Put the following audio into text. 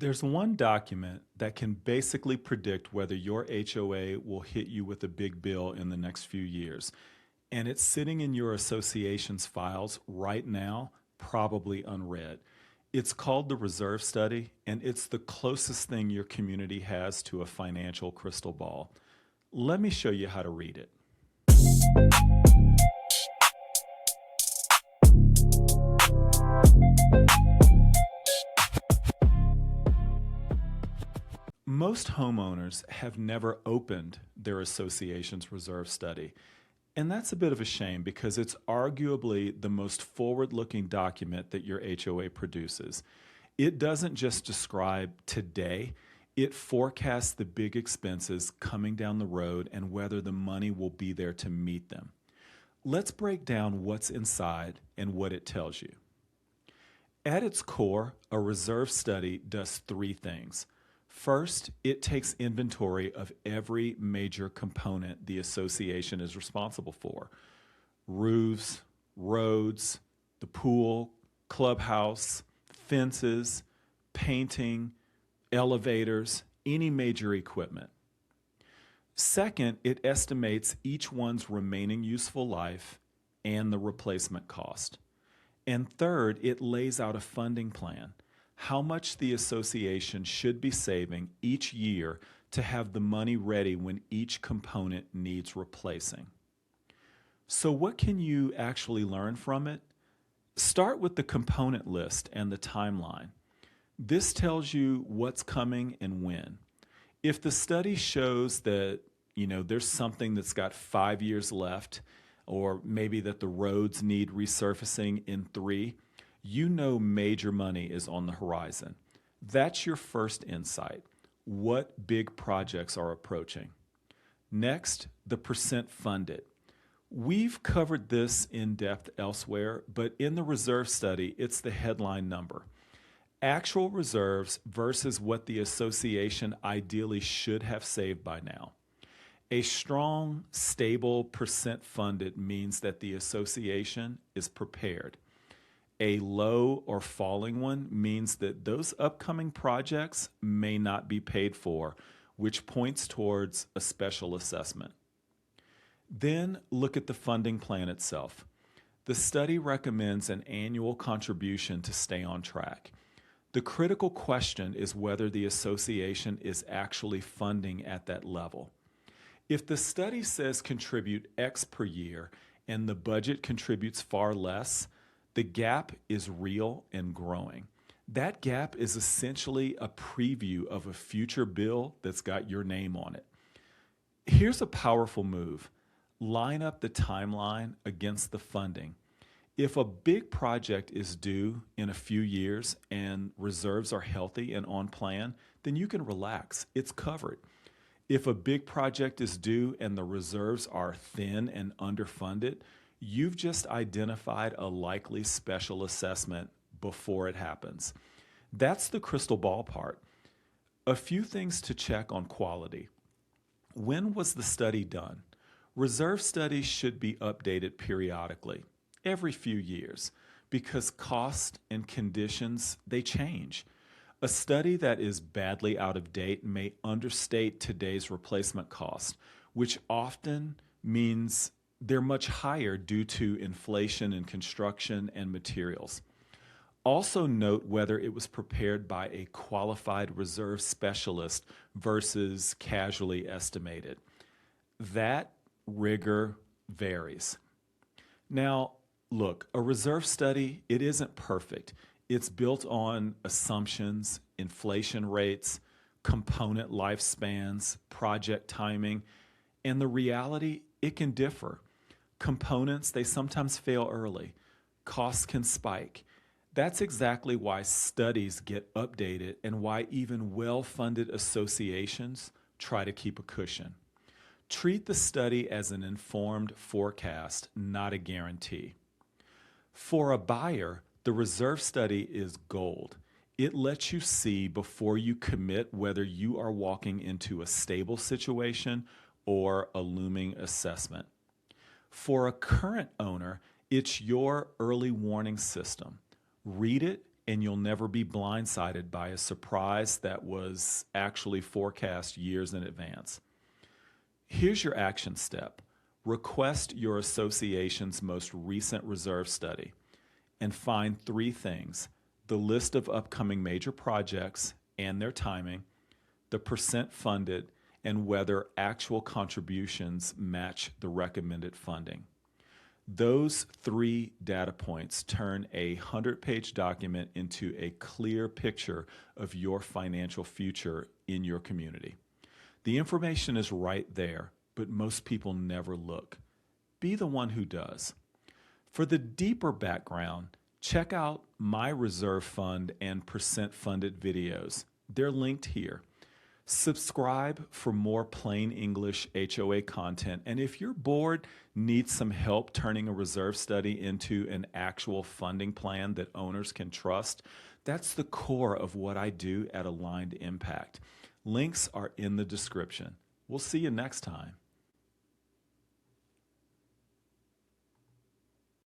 There's one document that can basically predict whether your HOA will hit you with a big bill in the next few years. And it's sitting in your association's files right now, probably unread. It's called the Reserve Study, and it's the closest thing your community has to a financial crystal ball. Let me show you how to read it. Most homeowners have never opened their association's reserve study. And that's a bit of a shame because it's arguably the most forward-looking document that your HOA produces. It doesn't just describe today, it forecasts the big expenses coming down the road and whether the money will be there to meet them. Let's break down what's inside and what it tells you. At its core, a reserve study does three things. First, it takes inventory of every major component the association is responsible for: roofs, roads, the pool, clubhouse, fences, painting, elevators, any major equipment. Second, it estimates each one's remaining useful life and the replacement cost. And third, it lays out a funding plan, how much the association should be saving each year to have the money ready when each component needs replacing. So what can you actually learn from it? Start with the component list and the timeline. This tells you what's coming and when. If the study shows that, there's something that's got 5 years left, or maybe that the roads need resurfacing in 3, major money is on the horizon. That's your first insight. What big projects are approaching? Next, the percent funded. We've covered this in depth elsewhere, but in the reserve study, it's the headline number. Actual reserves versus what the association ideally should have saved by now. A strong, stable percent funded means that the association is prepared. A low or falling one means that those upcoming projects may not be paid for, which points towards a special assessment. Then look at the funding plan itself. The study recommends an annual contribution to stay on track. The critical question is whether the association is actually funding at that level. If the study says contribute X per year and the budget contributes far less, the gap is real and growing. That gap is essentially a preview of a future bill that's got your name on it. Here's a powerful move. Line up the timeline against the funding. If a big project is due in a few years and reserves are healthy and on plan, then you can relax. It's covered. If a big project is due and the reserves are thin and underfunded, you've just identified a likely special assessment before it happens. That's the crystal ball part. A few things to check on quality. When was the study done? Reserve studies should be updated periodically, every few years, because cost and conditions, they change. A study that is badly out of date may understate today's replacement cost, which often means they're much higher due to inflation in construction and materials. Also note whether it was prepared by a qualified reserve specialist versus casually estimated. That rigor varies. Now, look, a reserve study, it isn't perfect. It's built on assumptions, inflation rates, component lifespans, project timing, and the reality, it can differ. Components, they sometimes fail early. Costs can spike. That's exactly why studies get updated and why even well-funded associations try to keep a cushion. Treat the study as an informed forecast, not a guarantee. For a buyer, the reserve study is gold. It lets you see before you commit whether you are walking into a stable situation or a looming assessment. For a current owner, it's your early warning system. Read it and you'll never be blindsided by a surprise that was actually forecast years in advance. Here's your action step. Request your association's most recent reserve study and find 3 things: the list of upcoming major projects and their timing, the percent funded, and whether actual contributions match the recommended funding. Those 3 data points turn a 100-page document into a clear picture of your financial future in your community. The information is right there, but most people never look. Be the one who does. For the deeper background, check out my reserve fund and percent funded videos. They're linked here. Subscribe for more plain English HOA content. And if you're bored, need some help turning a reserve study into an actual funding plan that owners can trust, that's the core of what I do at Aligned Impact. Links are in the description. We'll see you next time.